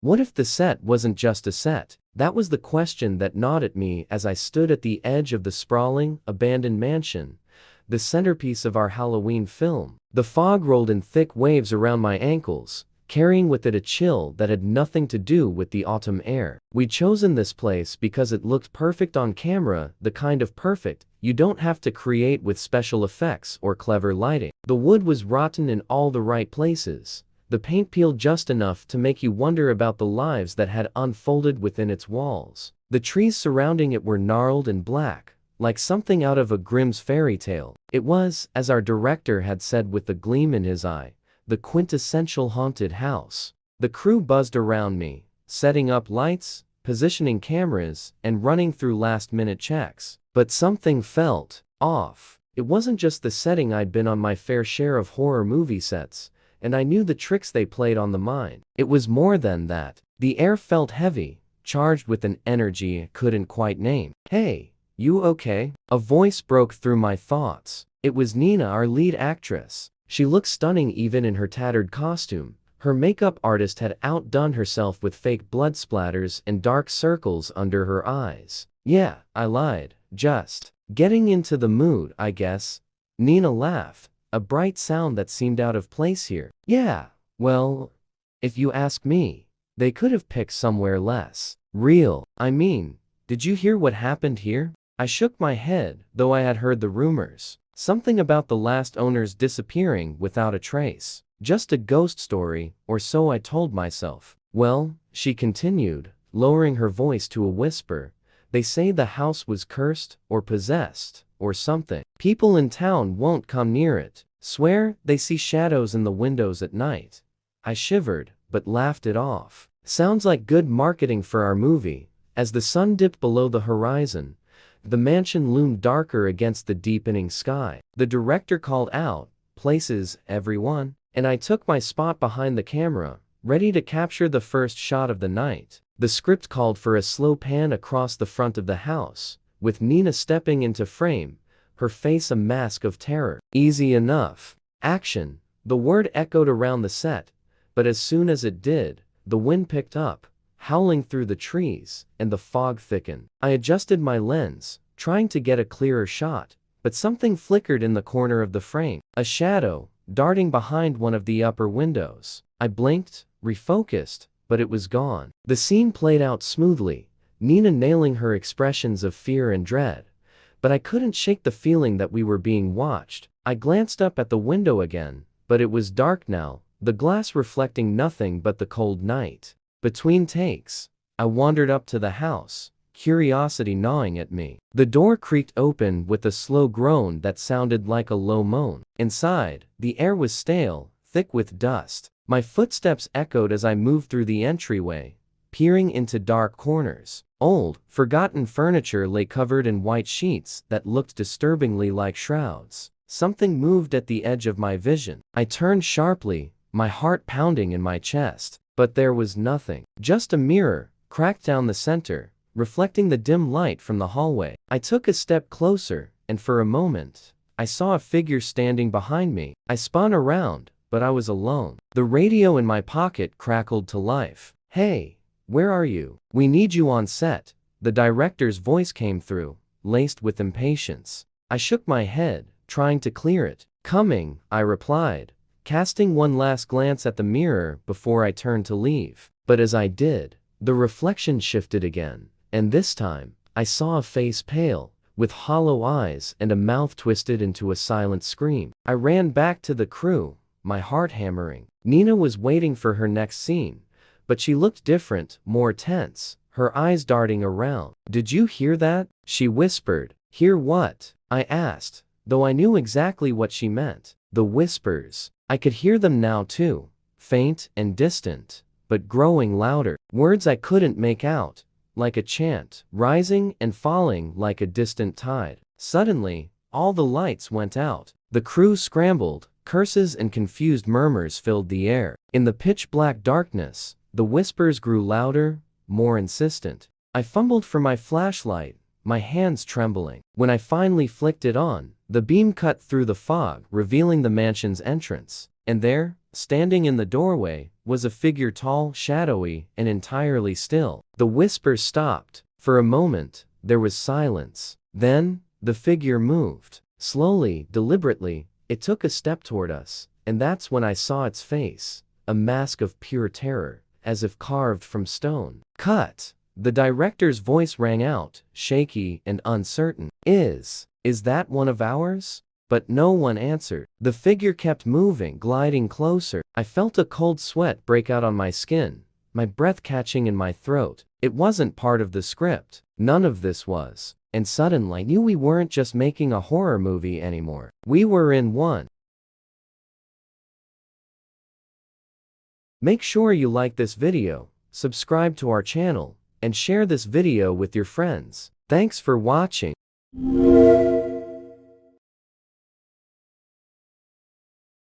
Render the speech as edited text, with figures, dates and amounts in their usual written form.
What if the set wasn't just a set? That was the question that gnawed at me as I stood at the edge of the sprawling, abandoned mansion, the centerpiece of our Halloween film. The fog rolled in thick waves around my ankles, carrying with it a chill that had nothing to do with the autumn air. We'd chosen this place because it looked perfect on camera, the kind of perfect you don't have to create with special effects or clever lighting. The wood was rotten in all the right places, the paint peeled just enough to make you wonder about the lives that had unfolded within its walls. The trees surrounding it were gnarled and black, like something out of a Grimm's fairy tale. It was, as our director had said with a gleam in his eye, the quintessential haunted house. The crew buzzed around me, setting up lights, positioning cameras, and running through last-minute checks. But something felt off. It wasn't just the setting. I'd been on my fair share of horror movie sets, and I knew the tricks they played on the mind. It was more than that. The air felt heavy, charged with an energy I couldn't quite name. "Hey, you okay?" A voice broke through my thoughts. It was Nina, our lead actress. She looked stunning even in her tattered costume. Her makeup artist had outdone herself with fake blood splatters and dark circles under her eyes. "Yeah," I lied. "Just getting into the mood, I guess." Nina laughed, a bright sound that seemed out of place here. "Yeah, well, if you ask me, they could have picked somewhere less real. I mean, did you hear what happened here?" I shook my head, though I had heard the rumors. Something about the last owners disappearing without a trace. Just a ghost story, or so I told myself. "Well," she continued, lowering her voice to a whisper, "they say the house was cursed, or possessed, or something. People in town won't come near it. Swear they see shadows in the windows at night." I shivered, but laughed it off. Sounds like good marketing for our movie. As the sun dipped below the horizon, the mansion loomed darker against the deepening sky. The director called out, "Places, everyone," and I took my spot behind the camera, ready to capture the first shot of the night. The script called for a slow pan across the front of the house, with Nina stepping into frame, her face a mask of terror. Easy enough. Action. The word echoed around the set, but as soon as it did, the wind picked up, howling through the trees, and the fog thickened. I adjusted my lens, trying to get a clearer shot, but something flickered in the corner of the frame. A shadow, darting behind one of the upper windows. I blinked, refocused, but it was gone. The scene played out smoothly, Nina nailing her expressions of fear and dread, but I couldn't shake the feeling that we were being watched. I glanced up at the window again, but it was dark now, the glass reflecting nothing but the cold night. Between takes, I wandered up to the house, curiosity gnawing at me. The door creaked open with a slow groan that sounded like a low moan. Inside, the air was stale, thick with dust. My footsteps echoed as I moved through the entryway, peering into dark corners. Old, forgotten furniture lay covered in white sheets that looked disturbingly like shrouds. Something moved at the edge of my vision. I turned sharply, my heart pounding in my chest. But there was nothing. Just a mirror, cracked down the center, reflecting the dim light from the hallway. I took a step closer, and for a moment, I saw a figure standing behind me. I spun around, but I was alone. The radio in my pocket crackled to life. "Hey, where are you? We need you on set." The director's voice came through, laced with impatience. I shook my head, trying to clear it. "Coming," I replied, casting one last glance at the mirror before I turned to leave. But as I did, the reflection shifted again, and this time, I saw a face pale, with hollow eyes and a mouth twisted into a silent scream. I ran back to the crew, my heart hammering. Nina was waiting for her next scene, but she looked different, more tense, her eyes darting around. "Did you hear that?" she whispered. "Hear what?" I asked, though I knew exactly what she meant. The whispers. I could hear them now too, faint and distant, but growing louder. Words I couldn't make out, like a chant, rising and falling like a distant tide. Suddenly, all the lights went out. The crew scrambled, curses and confused murmurs filled the air. In the pitch-black darkness, the whispers grew louder, more insistent. I fumbled for my flashlight, my hands trembling. When I finally flicked it on, the beam cut through the fog, revealing the mansion's entrance. And there, Standing in the doorway was a figure tall, shadowy, and entirely still. The whispers stopped. For a moment, there was silence. Then, the figure moved. Slowly, deliberately, it took a step toward us, and that's when I saw its face. A mask of pure terror, as if carved from stone. Cut! The director's voice rang out, shaky and uncertain. Is that one of ours? But no one answered. The figure kept moving, gliding closer. I felt a cold sweat break out on my skin, my breath catching in my throat. It wasn't part of the script. None of this was. And suddenly I knew we weren't just making a horror movie anymore. We were in one. Make sure you like this video, subscribe to our channel, and share this video with your friends. Thanks for watching.